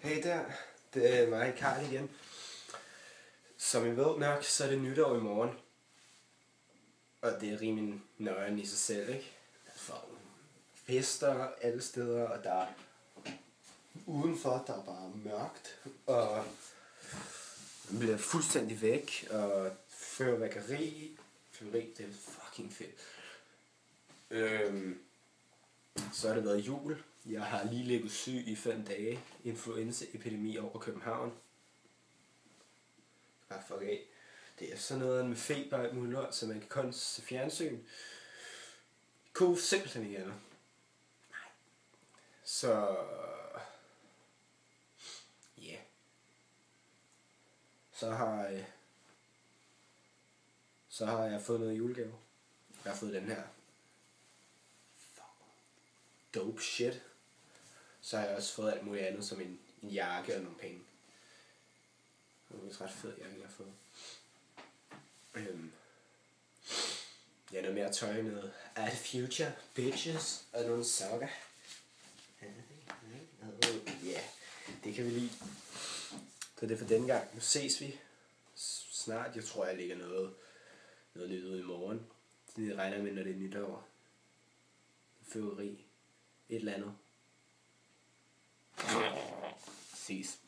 Hey der, det er mig, Karl igen. Som I ved nok, så er det nytår i morgen. Og det er rimelig nøjeren i sig selv, ikke? For fester alle steder, og der er udenfor, der er bare mørkt. Og man bliver fuldstændig væk, og fyrværkeri, det er fucking fedt. Så har det været jul. Jeg har lige ligget syg i 5 dage. Influenzaepidemi over København. Bare fuck af. Det er sådan noget med feber og alt muligt lort, så man kan kun se fjernsyn. Det kunne simpelthen ikke andet. Så... ja. Yeah. Så har jeg fået noget julegave. Jeg har fået den her dope shit. Så har jeg også fået alt muligt andet, som en jakke og nogle penge. Det er ret fed jakke, jeg har fået. Ja, noget mere tøj, noget At The Future, bitches, og nogle sokker. Ja, det kan vi lide. Så det er for denne gang. Nu ses vi snart. Jeg tror, jeg lægger noget nyt ud i morgen. Så jeg regner med, når det er nytår. Fyrværkeri. Et eller andet. Ses.